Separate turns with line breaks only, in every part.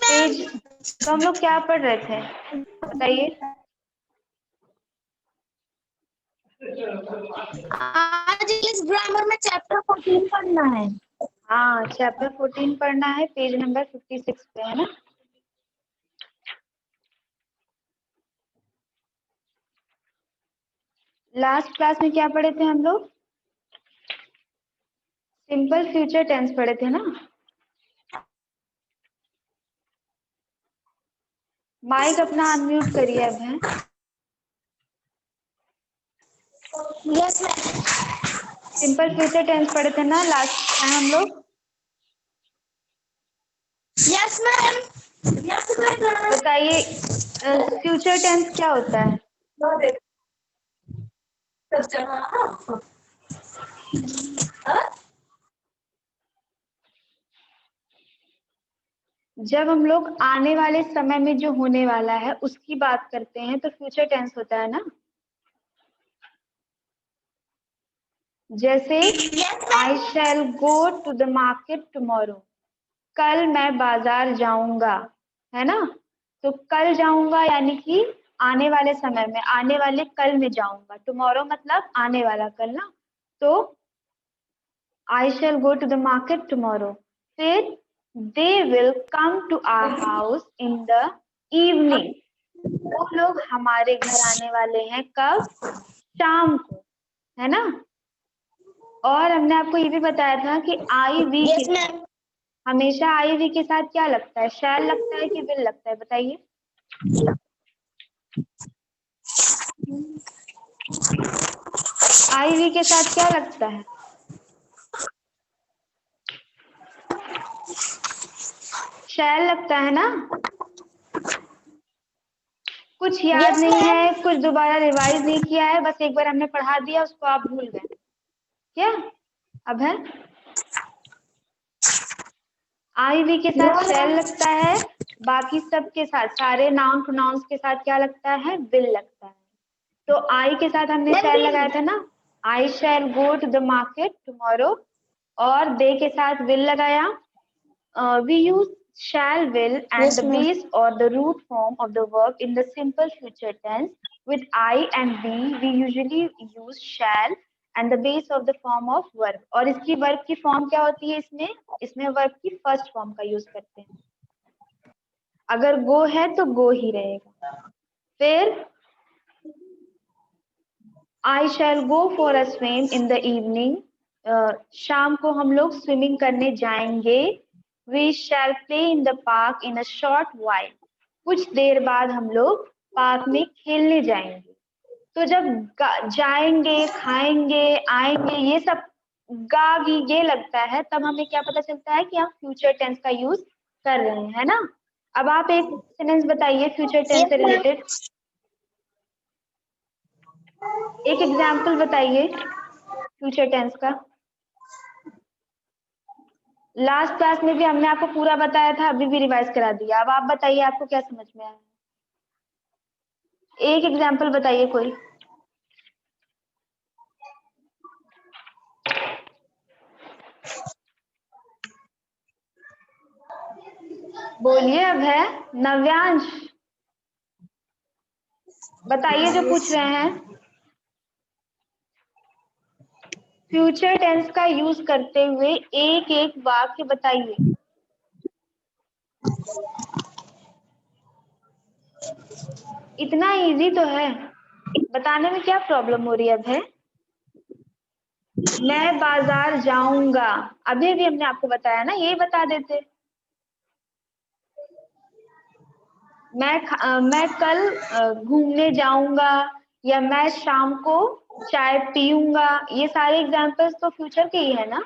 Page तो हम लोग क्या पढ़ रहे थे बताइए।
आज इंग्लिश ग्रामर में चैप्टर 14 पढ़ना है।
हाँ, चैप्टर 14 पढ़ना है, पेज नंबर 56 पे है ना। लास्ट क्लास में क्या पढ़े थे हम लोग? सिंपल फ्यूचर टेंस पढ़े थे ना। माइक अपना अनम्यूट करिए अब है।
Yes ma'am.
Simple future tense पढ़े थे ना लास्ट टाइम हम लोग।
Yes ma'am. Yes ma'am.
बताइए फ्यूचर टेंस क्या होता है? जब हम लोग आने वाले समय में जो होने वाला है उसकी बात करते हैं तो फ्यूचर टेंस होता है ना। जैसे I shall go to the market tomorrow, कल मैं बाजार जाऊंगा, है ना। तो कल जाऊंगा यानी कि आने वाले समय में, आने वाले कल में जाऊंगा। टुमारो मतलब आने वाला कल ना। तो I shall go to the market tomorrow. फिर they will come to our house in the evening, वो लोग हमारे घर आने वाले हैं कब? शाम को, है ना। और हमने आपको ये भी बताया था कि आई वी के
यस
साथ,
मैम।
हमेशा आई वी के साथ क्या लगता है? शैल लगता है कि विल लगता है? बताइए। आई वी के साथ क्या लगता है? शैल लगता है ना। कुछ याद
यस
नहीं
मैम।
है, कुछ दोबारा रिवाइज नहीं किया है, बस एक बार हमने पढ़ा दिया उसको आप भूल गए क्या? अब है आई वी के साथ शैल लगता है, बाकी सब के साथ, सारे नाउन प्रोनाउंस के साथ क्या लगता है? विल लगता है। तो आई के साथ हमने शैल लगाया था ना, I shall go to the market tomorrow. और दे के साथ विल लगाया। We use shall, will, and
yes
the
ma'am.
base or the root form of the verb in the simple future tense. With I and we usually use shall and the base of the form of verb. और इसकी verb की form क्या होती है इसमें? इसमें verb की first form का use करते हैं। अगर go है तो go ही रहेगा। फिर I shall go for a swim in the evening. शाम को हम लोग स्विमिंग करने जाएंगे। We shall play in the park in a short while. कुछ देर बाद हम लोग पार्क में खेलने जाएंगे। तो जब जाएंगे, खाएंगे, आएंगे, ये सब गा भी ये लगता है, तब हमें क्या पता चलता है कि हम फ्यूचर टेंस का यूज कर रहे हैं, है ना। अब आप एक सेंटेंस बताइए फ्यूचर टेंस
यस
से
मैम।
रिलेटेड। एक एग्जाम्पल बताइए फ्यूचर टेंस का। लास्ट क्लास में भी हमने आपको पूरा बताया था, अभी भी रिवाइज करा दिया। अब आप बताइए आपको क्या समझ में आया। एक एग्जाम्पल बताइए कोई। बोलिए अब है। नव्यांश बताइए जो पूछ रहे हैं। फ्यूचर टेंस का यूज करते हुए एक एक वाक्य बताइए। इतना इजी तो है, बताने में क्या प्रॉब्लम हो रही है? अब है मैं बाजार जाऊंगा, अभी भी हमने आपको बताया ना, यही बता देते। मैं कल घूमने जाऊंगा, या मैं शाम को चाय पीऊंगा, ये सारे एग्जांपल्स तो फ्यूचर के ही है ना।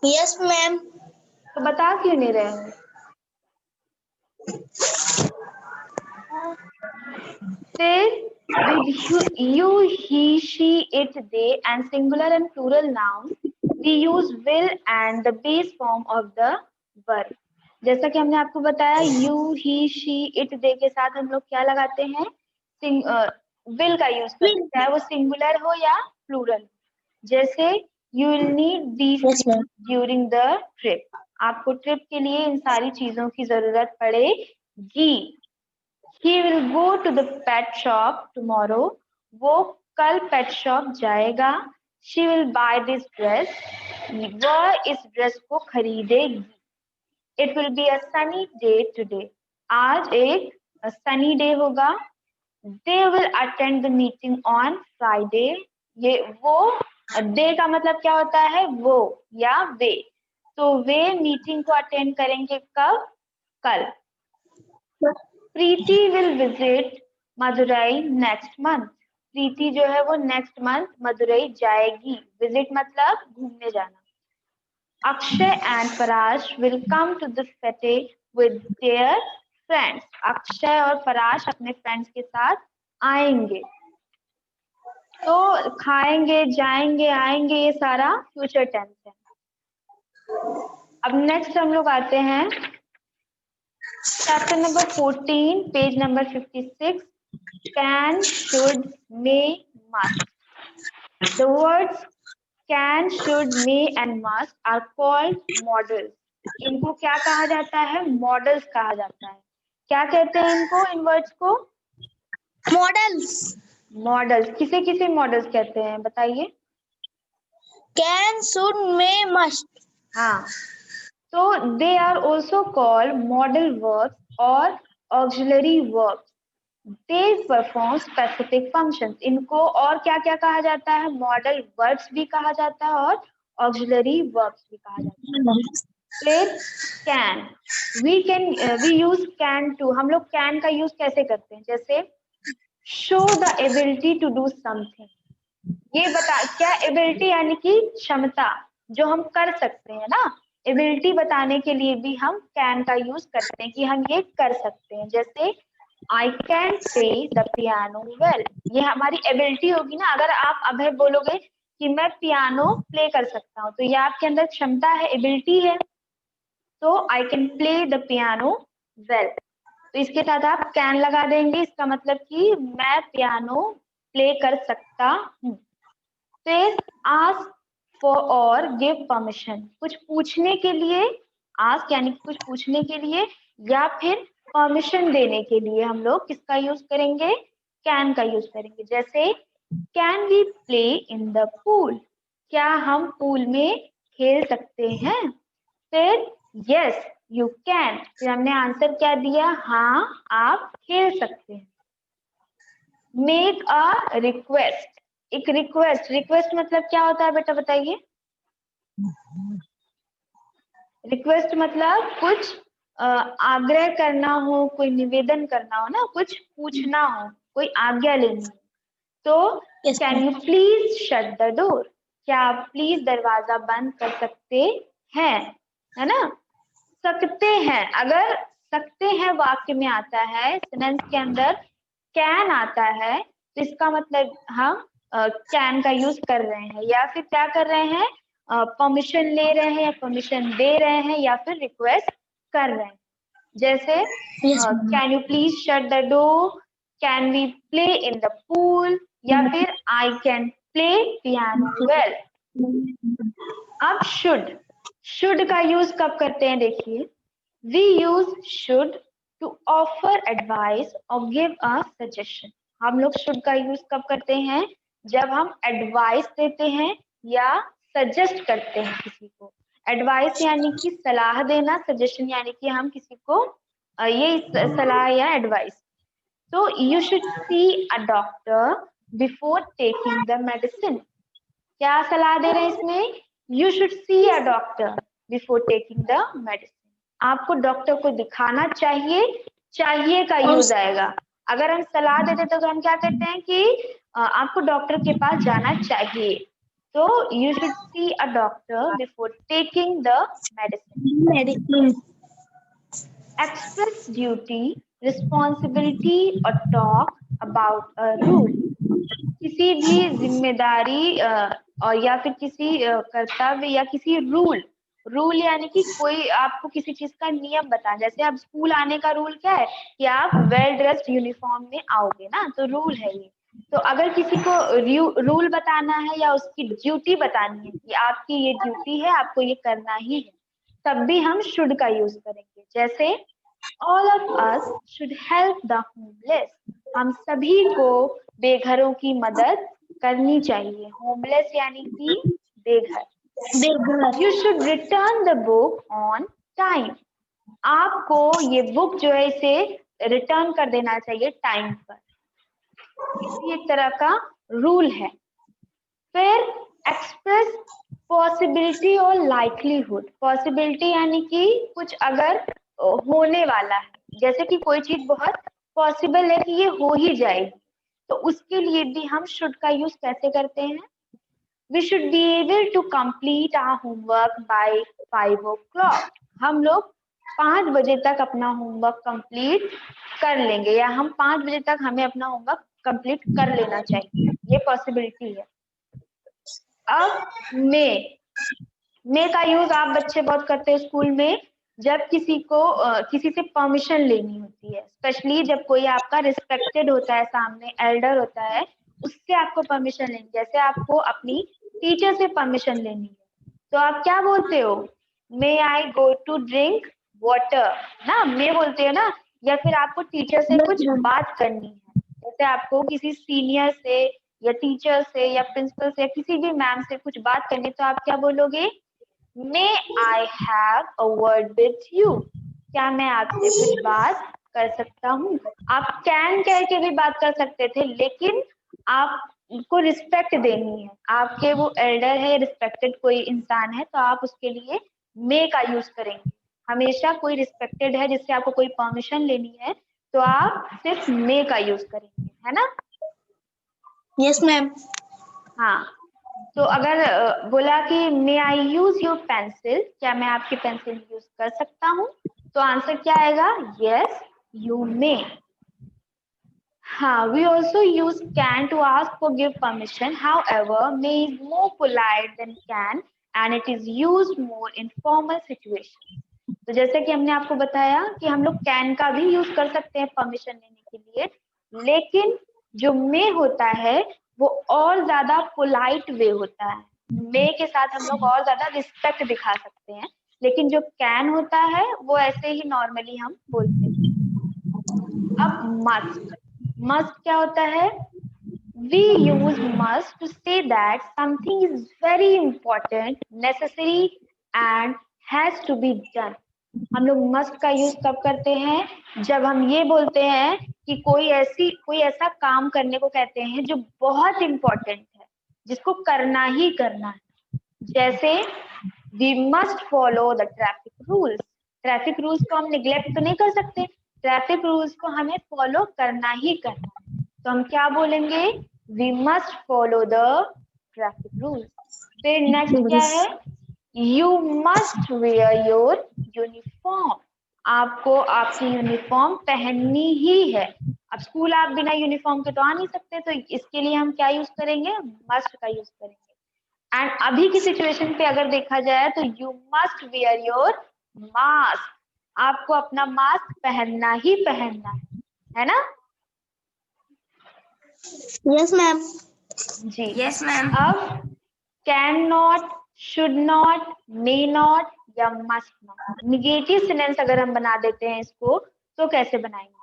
Yes ma'am.
तो बता क्यों नहीं रहे हो? फिर with you, he, she, it, they, and singular and plural nouns, we use will and the base form of the verb. जैसा कि हमने आपको बताया, you, he, she, it, they के साथ हम लोग क्या लगाते हैं? will का यूज करते हैं, चाहे वो सिंगुलर हो या प्लूरल। जैसे You will need these
Yes,
things
ma'am.
during the trip. आपको ट्रिप के लिए इन सारी चीजों की जरूरत पड़ेगी. He will go to the pet shop tomorrow. वो कल pet shop जाएगा. She will buy this dress. वह इस ड्रेस को खरीदेगी. It will be a sunny day today. आज एक sunny day होगा. They will attend the meeting on Friday. ये वो डे का मतलब क्या होता है? वो या वे. तो वे मीटिंग को अटेंड करेंगे कब? कल. Preeti will visit Madurai next month. Preeti जो है वो नेक्स्ट मंथ मदुरई जाएगी. विजिट मतलब घूमने जाना. Akshay and Farash will come to the fete with their friends. Akshay और फराश अपने फ्रेंड्स के साथ आएंगे. तो खाएंगे, जाएंगे, आएंगे, ये सारा फ्यूचर टेंस है. अब नेक्स्ट हम लोग आते हैं chapter number 14, page number 56. Can, should, may, must. The words can, should, may and must are called models. इनको क्या कहा जाता है? मॉडल्स कहा जाता है. क्या कहते हैं इनको, इन वर्ड्स को?
Models.
मॉडल्स. किसे किसे मॉडल्स कहते हैं बताइए?
Can, should, may, must.
हाँ. So they are also called model verbs or auxiliary verbs. They perform specific functions. इनको और क्या क्या कहा जाता है? मॉडल वर्ब्स भी कहा जाता है और ऑक्सिलरी वर्ब्स भी कहा जाता है. फिर can. we use can to. हम लोग कैन का यूज कैसे करते हैं? जैसे show the ability to do something. ये बता, क्या एबिलिटी यानी कि क्षमता, जो हम कर सकते हैं ना. एबिलिटी बताने के लिए भी हम कैन का यूज करते हैं कि हम ये कर सकते हैं. जैसे I can play the piano well. ये हमारी एबिलिटी होगी ना. अगर आप अभय बोलोगे कि मैं पियानो प्ले कर सकता हूँ, तो ये आपके अंदर क्षमता है, एबिलिटी है. तो I can play the piano well. तो इसके साथ आप कैन लगा देंगे. इसका मतलब कि मैं पियानो प्ले कर सकता हूँ. फिर ask for और give permission. कुछ पूछने के लिए ask यानी कुछ पूछने के लिए, या फिर परमिशन देने के लिए हम लोग किसका यूज करेंगे? कैन का यूज करेंगे. जैसे can we play in the pool. क्या हम पूल में खेल सकते हैं? फिर यस यू कैन. फिर हमने आंसर क्या दिया? हाँ आप खेल सकते हैं. Make a request. एक रिक्वेस्ट. रिक्वेस्ट मतलब क्या होता है बेटा बताइए? रिक्वेस्ट मतलब कुछ आग्रह करना हो, कोई निवेदन करना हो ना, कुछ पूछना हो, कोई आज्ञा लेनी हो. तो
Yes,
can you please shut the door. क्या आप प्लीज दरवाजा बंद कर सकते हैं? है ना. सकते हैं. अगर सकते हैं वाक्य में आता है, सेंटेंस के अंदर कैन आता है, तो इसका मतलब हम कैन का यूज कर रहे हैं, या फिर क्या कर रहे हैं? परमिशन ले रहे हैं, या परमिशन दे रहे हैं, या फिर रिक्वेस्ट कर रहे हैं. जैसे can you please shut the door, can we play in the pool, या फिर I can play piano well. अब शुड का यूज कब करते हैं? देखिए, we use should to offer advice और गिव अ सजेशन. हम लोग शुड का यूज कब करते हैं? जब हम एडवाइस देते हैं या सजेस्ट करते हैं किसी को. एडवाइस यानी कि सलाह देना, सजेशन यानी कि हम किसी को ये सलाह या एडवाइस. तो you should see a doctor before taking the medicine. क्या सलाह दे रहे हैं इसमें? You should see a doctor before taking the medicine. आपको डॉक्टर को दिखाना चाहिए. चाहिए का यूज आएगा. अगर हम सलाह देते तो हम क्या कहते हैं कि आपको डॉक्टर के पास जाना चाहिए. तो you should see a doctor before taking the medicine.
medicine.
Express duty, responsibility और टॉक अबाउट अ रूल. किसी भी जिम्मेदारी और या फिर किसी कर्तव्य या किसी रूल. रूल यानी कि कोई आपको किसी चीज का नियम बता. जैसे आप स्कूल आने का रूल क्या है? कि आप वेल ड्रेस्ड यूनिफॉर्म में आओगे ना, तो रूल है ये. तो अगर किसी को रूल बताना है या उसकी ड्यूटी बतानी है कि आपकी ये ड्यूटी है, आपको ये करना ही है, तब भी हम शुड का यूज करेंगे। जैसे all of us should help the homeless, हम सभी को बेघरों की मदद करनी चाहिए। होमलेस यानी कि बेघर।
बेघर।
You should return the book on time, आपको ये बुक जो है इसे रिटर्न कर देना चाहिए टाइम पर। ये एक तरह का रूल है। फिर एक्सप्रेस पॉसिबिलिटी और लाइकलीहुड। पॉसिबिलिटी यानी कि कुछ अगर होने वाला है, जैसे कि कोई चीज बहुत पॉसिबल है कि ये हो ही जाएगी, तो उसके लिए भी हम शुड का यूज कैसे करते हैं? We should be able to complete our homework by 5 o'clock, हम लोग 5 बजे तक अपना होमवर्क कंप्लीट कर लेंगे, या हम 5 बजे तक हमें अपना होमवर्क कंप्लीट कर लेना चाहिए। ये पॉसिबिलिटी है। अब मे का यूज आप बच्चे बहुत करते हैं स्कूल में, जब किसी को किसी से परमिशन लेनी होती है, स्पेशली जब कोई आपका रिस्पेक्टेड होता है, सामने एल्डर होता है, उससे आपको परमिशन लेनी। जैसे आपको अपनी टीचर से परमिशन लेनी है, तो आप क्या बोलते हो? मे आई गो टू ड्रिंक वाटर, ना मे बोलते हो ना। या फिर आपको टीचर से
यस
कुछ
मैम।
बात करनी है, जैसे आपको किसी सीनियर से या टीचर से या प्रिंसिपल से या किसी भी मैम से कुछ बात करनी, तो आप क्या बोलोगे? May I have a word with you, क्या मैं आपसे कुछ बात कर सकता हूँ? आप कैन कह के भी बात कर सकते थे, लेकिन आपको रिस्पेक्ट देनी है, आपके वो एल्डर है, रिस्पेक्टेड कोई इंसान है, तो आप उसके लिए मे का यूज करेंगे। हमेशा कोई रिस्पेक्टेड है जिससे आपको कोई परमिशन लेनी है, तो आप सिर्फ मे का यूज करेंगे, है ना?
Yes ma'am.
हाँ, तो अगर बोला कि मे आई यूज योर पेंसिल, क्या मैं आपकी पेंसिल यूज कर सकता हूँ? तो आंसर क्या आएगा? Yes you may. हाँ, we also use can to ask for give permission. However, may is more polite than can and it is used more in formal situations. तो जैसे कि हमने आपको बताया कि हम लोग कैन का भी यूज कर सकते हैं परमिशन लेने के लिए, लेकिन जो मे होता है वो और ज्यादा पोलाइट वे होता है। मे के साथ हम लोग और ज्यादा रिस्पेक्ट दिखा सकते हैं, लेकिन जो कैन होता है वो ऐसे ही नॉर्मली हम बोलते हैं। अब मस्ट, मस्ट क्या होता है? We use must to say that something is very important, necessary and has to be done. हम लोग must का यूज कब करते हैं? जब हम ये बोलते हैं कि कोई ऐसा काम करने को कहते हैं जो बहुत इम्पोर्टेंट है, जिसको करना ही करना है। जैसे we must follow the traffic rules, traffic rules को हम निग्लेक्ट तो नहीं कर सकते, ट्रैफिक रूल्स को हमें फॉलो करना ही करना है, तो हम क्या बोलेंगे? We must follow the traffic rules. फिर नेक्स्ट क्या है? You must wear your uniform, आपको आपकी यूनिफॉर्म पहननी ही है। अब स्कूल आप बिना यूनिफॉर्म के तो आ नहीं सकते, तो इसके लिए हम क्या यूज करेंगे? मस्ट का यूज करेंगे। एंड अभी की सिचुएशन पे अगर देखा जाए तो you must wear your mask, आपको अपना मास्क पहनना ही पहनना है ना?
Yes ma'am.
जी।
Yes ma'am.
अब can not, should not, may not या मस्ट नॉट, निगेटिव सेंटेंस अगर हम बना देते हैं इसको, तो कैसे बनाएंगे?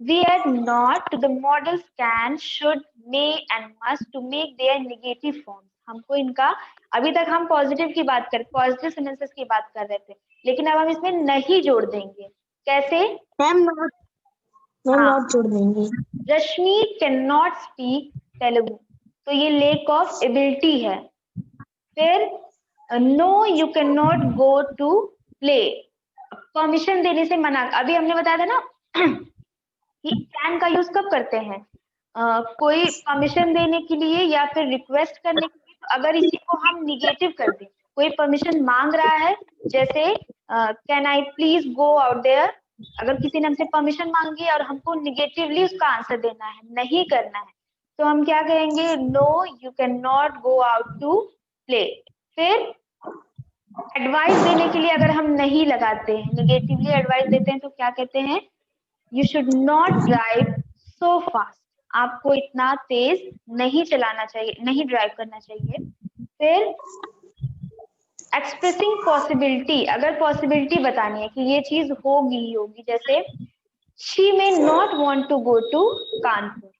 We add not to the models can, should, may and must to make their negative forms. हमको इनका, अभी तक हम पॉजिटिव की बात कर, पॉजिटिव सेंटेंसेस की बात कर रहे थे, लेकिन अब हम इसमें नहीं जोड़ देंगे। कैसे?
मैम नॉट, मैम
हाँ,
नॉट जोड़ देंगे।
Rashmi can not speak Telugu, तो ये लेक ऑफ एबिलिटी है। फिर no you can not go to play, permission देने से मना। अभी हमने बताया था ना कि कैन का यूज कब करते हैं? कोई परमिशन देने के लिए या फिर रिक्वेस्ट करने के लिए। तो अगर इसी को हम निगेटिव कर दें, कोई परमिशन मांग रहा है, जैसे can I please go out there, अगर किसी ने हमसे परमिशन मांगी और हमको निगेटिवली उसका आंसर देना है, नहीं करना है, तो हम क्या कहेंगे? No you can not go out to play. फिर एडवाइस देने के लिए अगर हम नहीं लगाते हैं, निगेटिवली एडवाइस देते हैं, तो क्या कहते हैं? You should not drive so fast, आपको इतना तेज नहीं चलाना चाहिए, नहीं ड्राइव करना चाहिए। फिर एक्सप्रेसिंग पॉसिबिलिटी, अगर पॉसिबिलिटी बतानी है कि ये चीज होगी ही होगी, जैसे she may not want to go to Kanpur.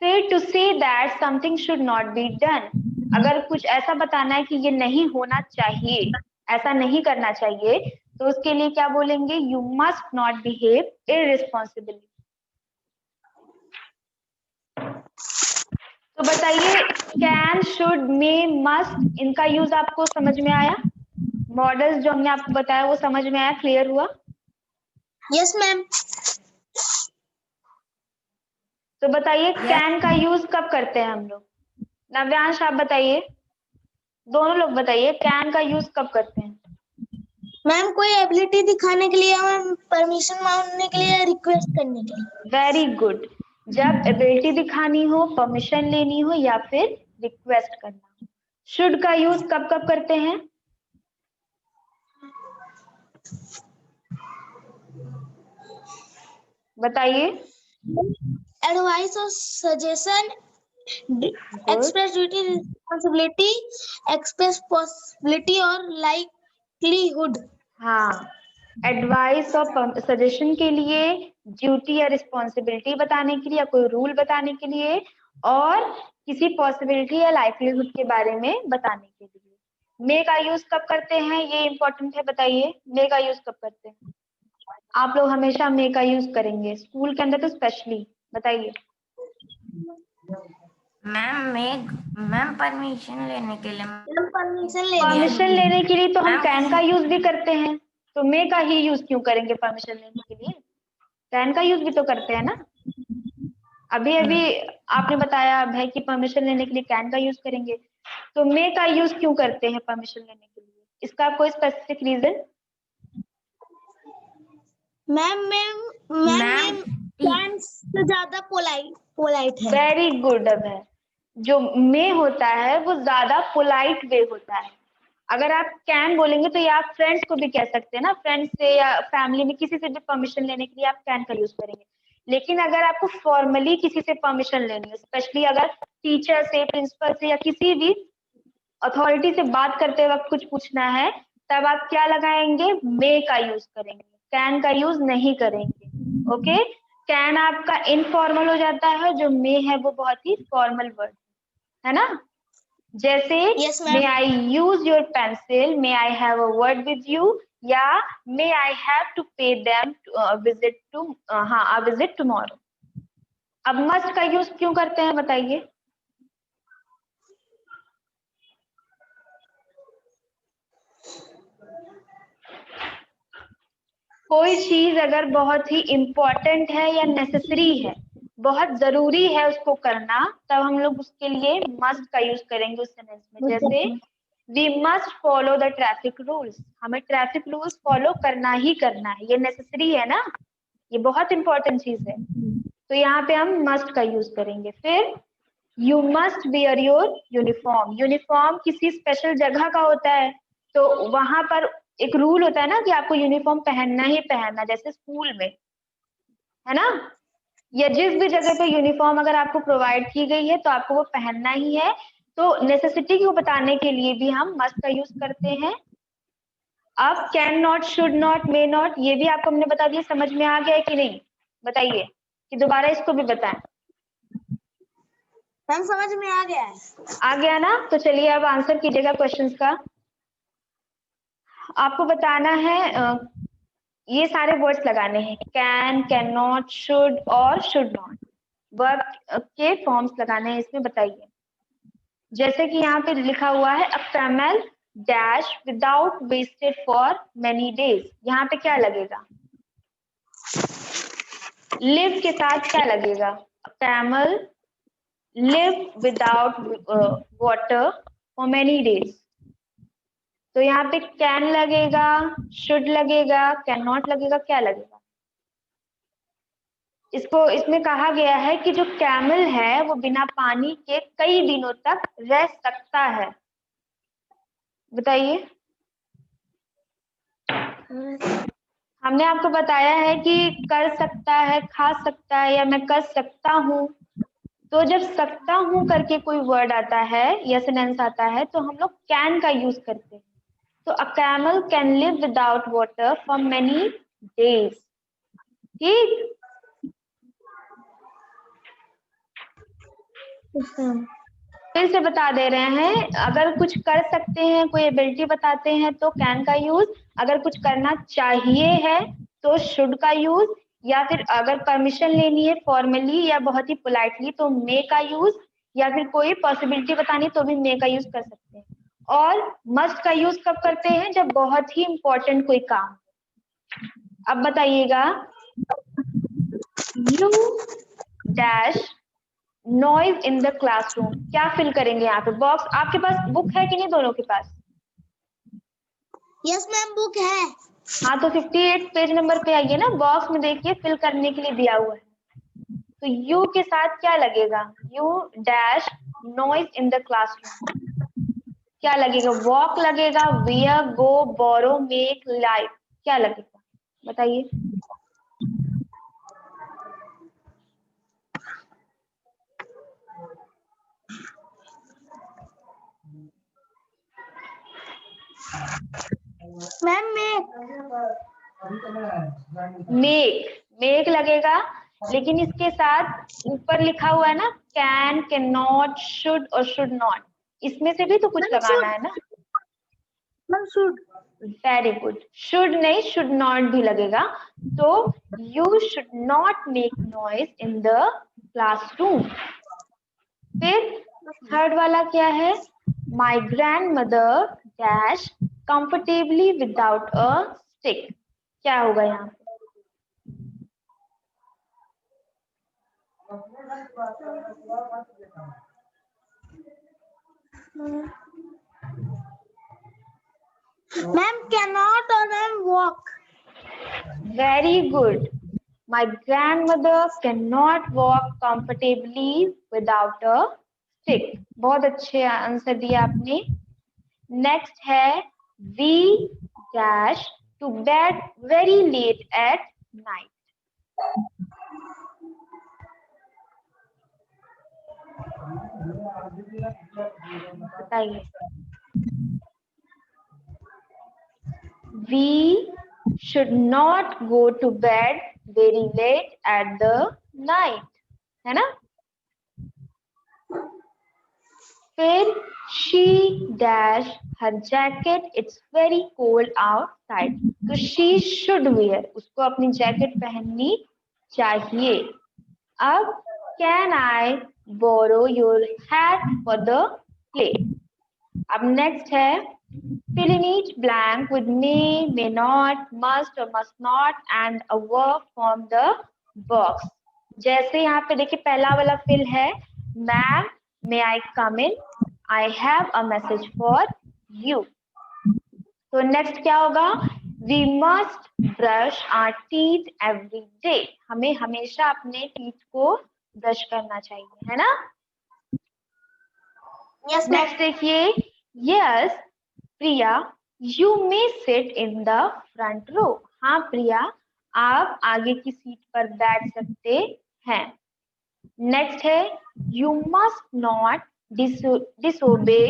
फिर to say that something should not be done, अगर कुछ ऐसा बताना है कि ये नहीं होना चाहिए, ऐसा नहीं करना चाहिए, तो उसके लिए क्या बोलेंगे, you must not behave irresponsibly. तो बताइए कैन, शुड, मे, मस्ट, इनका यूज आपको समझ में आया? मॉडल्स जो हमने आपको बताया वो समझ में आया, क्लियर हुआ?
Yes ma'am.
तो बताइए
Yes.
कैन का यूज कब करते हैं हम लोग? नव्यांश आप बताइए, दोनों लोग बताइए कैन का यूज कब करते हैं?
मैम कोई एबिलिटी दिखाने के लिए, मैम परमिशन मांगने के लिए, रिक्वेस्ट करने के लिए।
वेरी गुड, जब एबिलिटी दिखानी हो, परमिशन लेनी हो या फिर रिक्वेस्ट करना हो। शुड का यूज कब कब करते हैं? बताइए।
एडवाइस और suggestion,
good,
express duty, responsibility, express possibility और लाइकलीहुड।
हाँ, एडवाइस और सजेशन के लिए, ड्यूटी या रिस्पॉन्सिबिलिटी बताने के लिए, या कोई रूल बताने के लिए, और किसी पॉसिबिलिटी या लाइवलीहुड के बारे में बताने के लिए। मे का यूज कब करते हैं, ये इंपॉर्टेंट है, बताइए मे का यूज कब करते हैं? आप लोग हमेशा मे का यूज करेंगे, स्कूल के अंदर तो स्पेशली, बताइए।
मैम परमिशन लेने के लिए।
परमिशन लेने
परमिशन लेने के लिए तो हम
मैम,
कैन का यूज भी करते हैं, तो मे का ही यूज क्यों करेंगे परमिशन लेने के लिए? कैन का यूज भी तो करते हैं ना। अभी अभी आपने बताया है कि परमिशन लेने के लिए कैन का यूज करेंगे, तो मे का यूज क्यों करते हैं परमिशन लेने के लिए? इसका कोई specific reason?
Ma'am ma'am ma'am can से ज्यादा पोलाइट है।
वेरी गुड अभय, जो मे होता है वो ज्यादा पोलाइट वे होता है। अगर आप कैन बोलेंगे तो ये आप फ्रेंड्स को भी कह सकते हैं ना, फ्रेंड्स से या फैमिली में किसी से भी परमिशन लेने के लिए आप कैन का यूज करेंगे। लेकिन अगर आपको फॉर्मली किसी से परमिशन लेनी है, स्पेशली अगर टीचर से, प्रिंसिपल से या किसी भी अथॉरिटी से बात करते वक्त कुछ पूछना है, तब आप क्या लगाएंगे, मे का यूज करेंगे, कैन का यूज नहीं करेंगे। ओके, कैन आपका इनफॉर्मल हो जाता है, जो मे है वो बहुत ही फॉर्मल वर्ड है ना। जैसे
yes
may
ma'am.
I use your pencil, may I have a word with you, या may I have to pay them visit to, हाँ आ विजिट टुमारो। अब मस्ट का यूज क्यों करते हैं बताइए? कोई चीज अगर बहुत ही इम्पोर्टेंट है या नेसेसरी है, बहुत जरूरी है उसको करना, तब हम लोग उसके लिए मस्ट का यूज करेंगे उस सेंटेंस में। जैसे we must follow the traffic rules, हमें ट्रैफिक रूल्स फॉलो करना ही करना है, ये नेसेसरी है ना, ये बहुत इंपॉर्टेंट चीज है, तो यहाँ पे हम मस्ट का यूज करेंगे। फिर you must wear your uniform, uniform किसी स्पेशल जगह का होता है, तो वहां पर एक रूल होता है ना कि आपको यूनिफॉर्म पहनना ही पहनना, जैसे स्कूल में, है ना, या जिस भी जगह पे यूनिफॉर्म अगर आपको प्रोवाइड की गई है तो आपको वो पहनना ही है। तो नेसेसिटी को बताने के लिए भी हम मस्ट का यूज करते हैं। अब can not, should not, may not, ये भी आपको हमने बता दिया, समझ में आ गया है कि नहीं? बताइए, कि दोबारा इसको भी बताएं।
मैम समझ में आ गया है।
आ गया ना, तो चलिए अब आंसर कीजिएगा क्वेश्चंस का। आपको बताना है ये सारे वर्ड्स लगाने हैं, कैन, कैन नॉट, शुड और शुड नॉट, वर्ब के फॉर्म्स लगाने हैं इसमें, बताइए। जैसे कि यहाँ पे लिखा हुआ है a camel dash without wasted for many days, यहाँ पे क्या लगेगा? लिव के साथ क्या लगेगा? Camel live without water for many days, तो यहाँ पे कैन लगेगा, शुड लगेगा, कैन नॉट लगेगा, क्या लगेगा? इसको, इसमें कहा गया है कि जो कैमल है वो बिना पानी के कई दिनों तक रह सकता है, बताइए। हमने आपको बताया है कि कर सकता है, खा सकता है, या मैं कर सकता हूँ। तो जब सकता हूँ करके कोई वर्ड आता है या सेंटेंस आता है तो हम लोग कैन का यूज करते हैं। तो a camel can live without water for many days. ठीक, फिर से बता दे रहे हैं, अगर कुछ कर सकते हैं, कोई एबिलिटी बताते हैं तो कैन का यूज, अगर कुछ करना चाहिए है तो शुड का यूज, या फिर अगर परमिशन लेनी है फॉर्मली या बहुत ही पोलाइटली तो मे का यूज, या फिर कोई पॉसिबिलिटी बतानी तो भी मे का यूज कर सकते हैं। और मस्ट का यूज कब करते हैं? जब बहुत ही इंपॉर्टेंट कोई काम। अब बताइएगा, you dash noise in the classroom, क्या फिल करेंगे यहाँ पे? बॉक्स आपके पास बुक है कि नहीं दोनों के पास?
यस मैम बुक है।
हाँ, तो 58 पेज नंबर पे आइए ना, बॉक्स में देखिए फिल करने के लिए दिया हुआ है। तो यू के साथ क्या लगेगा? You dash noise in the classroom, क्या लगेगा? वॉक लगेगा, वियर, गो, बोरो, मेक, लाइव, क्या लगेगा बताइए?
Ma'am make.
मेक लगेगा, लेकिन इसके साथ ऊपर लिखा हुआ है ना कैन, कैन नॉट, शुड और शुड नॉट, इसमें से भी तो कुछ
मैम
लगाना
शुड।
है ना।
Ma'am should.
Very good, should नहीं शुड नॉट भी लगेगा। तो you should not make noise in the classroom. फिर थर्ड वाला क्या है? My grand mother dash comfortably without a stick, क्या होगा यहाँ पे?
मैम कैन नॉट और ma'am walk.
Very good. My grandmother cannot walk comfortably without a stick. बहुत अच्छे आंसर दिया आपने। नेक्स्ट है we dash to bed very late at night. बताइए। We should not go to bed very late at the night, है ना? फिर she dash her jacket, it's very cold outside. तो she should wear, उसको अपनी jacket पहननी चाहिए। अब can I borrow your hat for the play? अब नेक्स्ट है fill in each blank with may not, must or must not and a verb from the box. जैसे यहाँ पे देखिए पहला वाला fill है ma'am may I come in, I have a message for you. तो नेक्स्ट क्या होगा? We must brush our teeth every day. हमें हमेशा अपने टीथ को ब्रश करना चाहिए, है ना?
Yes ma'am.
नेक्स्ट देखिए, yes Priya you may sit in the front row. हाँ प्रिया, आप आगे की सीट पर बैठ सकते हैं। नेक्स्ट है you must not disobey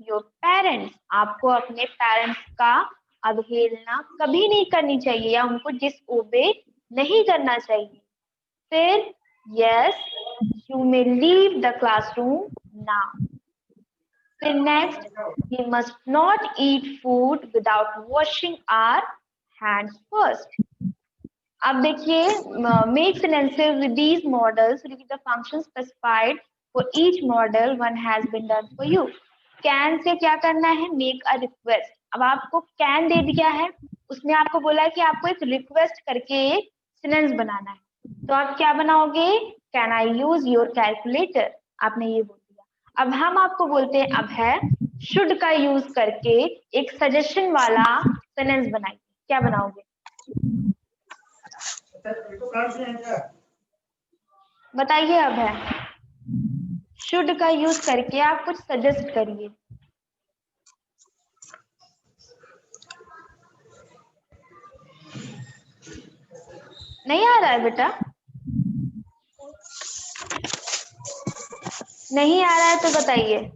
your parents. आपको अपने पेरेंट्स का अवहेलना कभी नहीं करनी चाहिए या उनको डिसओबे नहीं करना चाहिए। फिर yes you may leave the classroom now. फिर next we must not eat food without washing our hands first. अब देखिए make sentences with these models, read the function specified for each model, one has been done for you. Can से क्या करना है? make a request. अब आपको can दे दिया है, उसमें आपको बोला है कि आपको एक request करके एक sentence बनाना है, तो आप क्या बनाओगे? can I use your calculator? आपने ये बोल दिया। अब हम आपको बोलते हैं अब है शुड का यूज करके एक सजेशन वाला सेंटेंस बनाइए, क्या बनाओगे? बताइए। अब है शुड का यूज करके आप कुछ सजेस्ट करिए। नहीं आ रहा है बेटा? नहीं आ रहा है तो बताइए।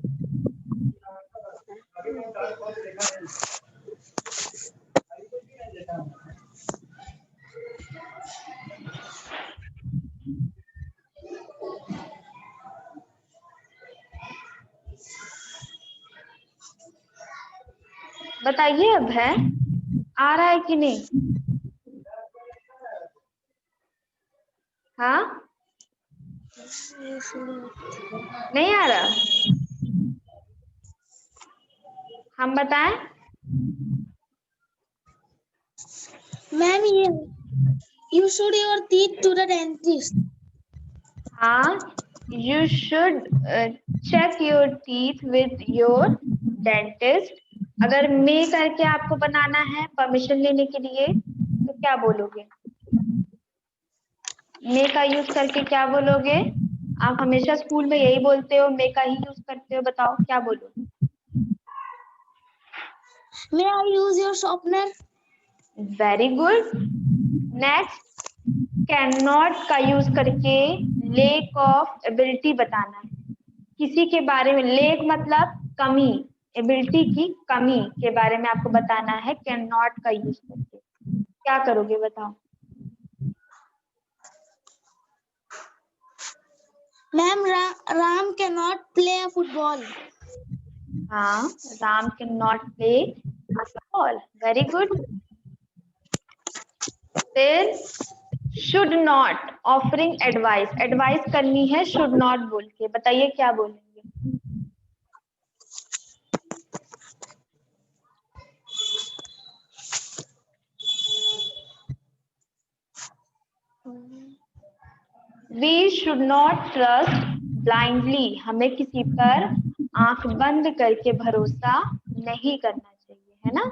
बताइए अब है, आ रहा है कि नहीं? हाँ, नहीं आ रहा? हम बताएं?
मैम ये you should your teeth to the dentist.
हाँ, you should check your teeth with your dentist. अगर मे करके आपको बनाना है परमिशन लेने के लिए तो क्या बोलोगे? मे का यूज करके क्या बोलोगे? आप हमेशा स्कूल में यही बोलते हो, मे का ही यूज करते हो, बताओ क्या बोलोगे?
May I use your sharpener?
Very good. Next, can not का यूज करके लेक ऑफ एबिलिटी बताना है। किसी के बारे में, लेक मतलब कमी, एबिलिटी की कमी के बारे में आपको बताना है कैन नॉट का यूज करके। क्या करोगे बताओ?
Ma'am, Ram cannot play a football.
हाँ, Ram can not play football, very good. फिर should not, offering advice, advice करनी है शुड नॉट बोल के, बताइए क्या बोलेंगे? We should not trust blindly, हमें किसी पर आंख बंद करके भरोसा नहीं करना चाहिए, है ना?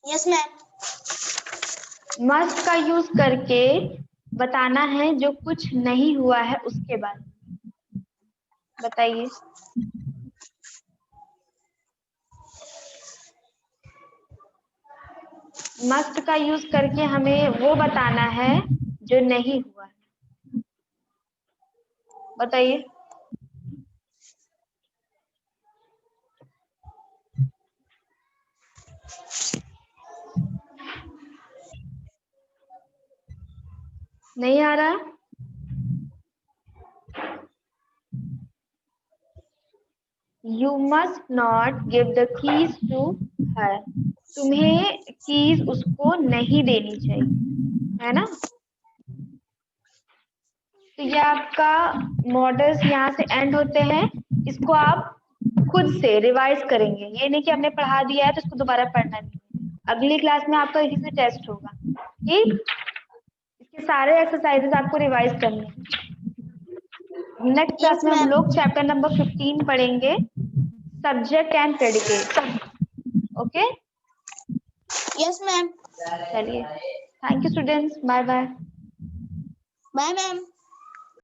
Yes, ma'am.
मस्ट का यूज करके बताना है जो कुछ नहीं हुआ है उसके बारे में, बताइए। मस्ट का यूज करके हमें वो बताना है जो नहीं हुआ है, बताइए। नहीं आ रहा? You must not give the keys to her, तुम्हें कीज उसको नहीं देनी चाहिए, है ना? तो ये आपका मॉडल्स यहाँ से एंड होते हैं। इसको आप खुद से रिवाइज करेंगे, ये नहीं कि हमने पढ़ा दिया है तो इसको दोबारा पढ़ना नहीं है। अगली क्लास में आपका इसी से टेस्ट होगा, ठीक? इसके सारे एक्सरसाइजेस आपको रिवाइज करने हैं। नेक्स्ट क्लास
Yes,
में हम
ma'am.
लोग चैप्टर नंबर 15 पढ़ेंगे, subject and predicate. Okay,
Yes, ma'am.
चलिए, thank you students, bye bye.
Bye, ma'am.